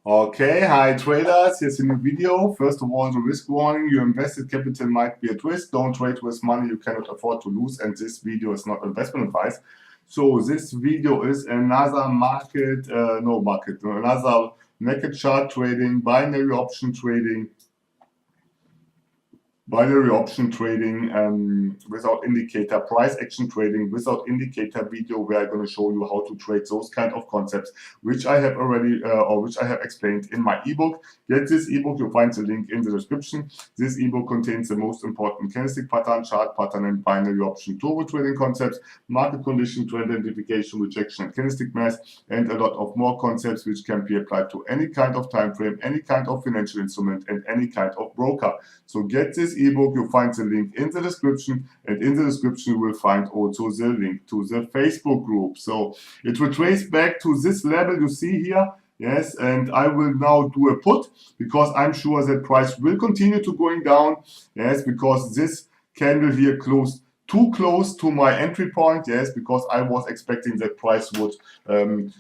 Okay, hi traders, here's a new video. First of all, the risk warning: your invested capital might be at risk. Don't trade with money you cannot afford to lose, and this video is not investment advice. So this video is another another market chart trading, binary option trading without indicator, price action trading without indicator video, where I'm going to show you how to trade those kind of concepts, which I have already which I have explained in my ebook. Get this ebook, you'll find the link in the description. This ebook contains the most important candlestick pattern, chart pattern, and binary option turbo trading concepts, market condition, trend identification, rejection, and candlestick math, and a lot of more concepts which can be applied to any kind of time frame, any kind of financial instrument, and any kind of broker. So get this ebook, you'll find the link in the description, and in the description you will find also the link to the Facebook group. So it will trace back to this level you see here. Yes, and I will now do a put because I'm sure that price will continue to going down. Yes, because this candle here closed too close to my entry point. Yes, because I was expecting that price would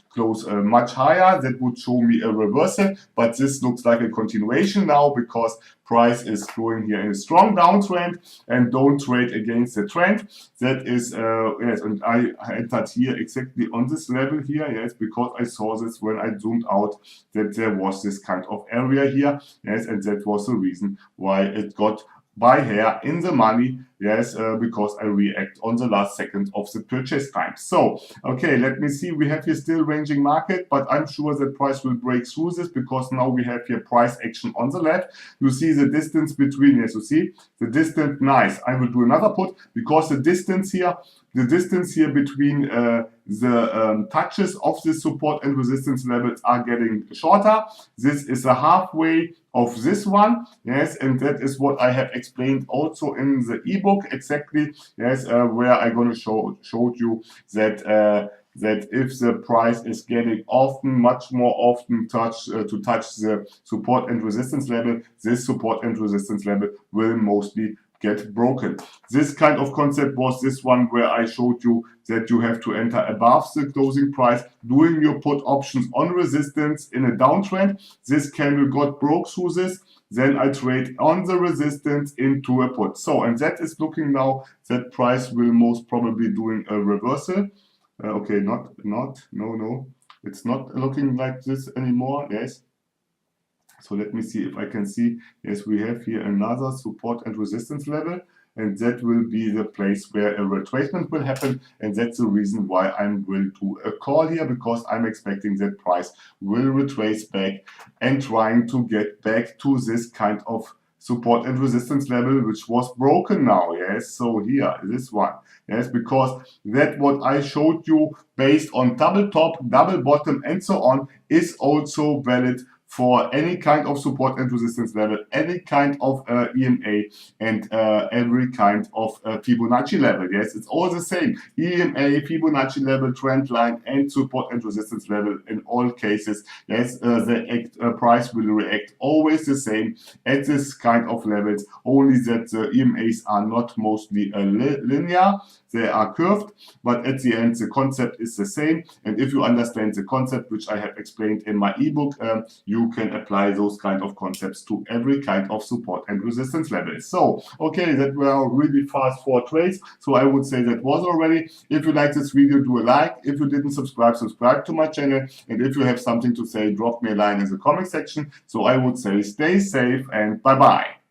close much higher. That would show me a reversal, but this looks like a continuation now because price is going here in a strong downtrend, and don't trade against the trend. That is yes, and I entered here exactly on this level here. Yes, because I saw this when I zoomed out that there was this kind of area here. Yes, and that was the reason why it got buy here in the money. Yes, because I react on the last second of the purchase time. So, okay, let me see. We have here still ranging market, but I'm sure that price will break through this because now we have here price action on the left. You see the distance between, yes, you see the distance, nice. I will do another put because the distance here between the touches of the support and resistance levels are getting shorter. This is a halfway of this one, yes, and that is what I have explained also in the ebook exactly, yes, where I'm going to showed you that that if the price is getting much more often touch the support and resistance level, this support and resistance level will mostly get broken. This kind of concept was this one where I showed you that you have to enter above the closing price, doing your put options on resistance in a downtrend. This candle got broke through this. Then I trade on the resistance into a put. So, and that is looking now that price will most probably doing a reversal. Okay, no, it's not looking like this anymore. Yes. So let me see if I can see. Yes, we have here another support and resistance level, and that will be the place where a retracement will happen, and that's the reason why I will do a call here, because I'm expecting that price will retrace back and trying to get back to this kind of support and resistance level, which was broken now. Yes, so here, this one. Yes, because that what I showed you based on double top, double bottom, and so on is also valid for any kind of support and resistance level, any kind of EMA, and every kind of Fibonacci level. Yes, it's all the same. EMA, Fibonacci level, trend line, and support and resistance level in all cases. Yes, the price will react always the same at this kind of levels, only that the EMAs are not mostly linear. They are curved, but at the end the concept is the same. And if you understand the concept, which I have explained in my ebook, you can apply those kind of concepts to every kind of support and resistance level. So, okay, that were really fast 4 trades. So I would say that was already. If you like this video, do a like. If you didn't subscribe to my channel. And if you have something to say, drop me a line in the comment section. So I would say stay safe and bye-bye.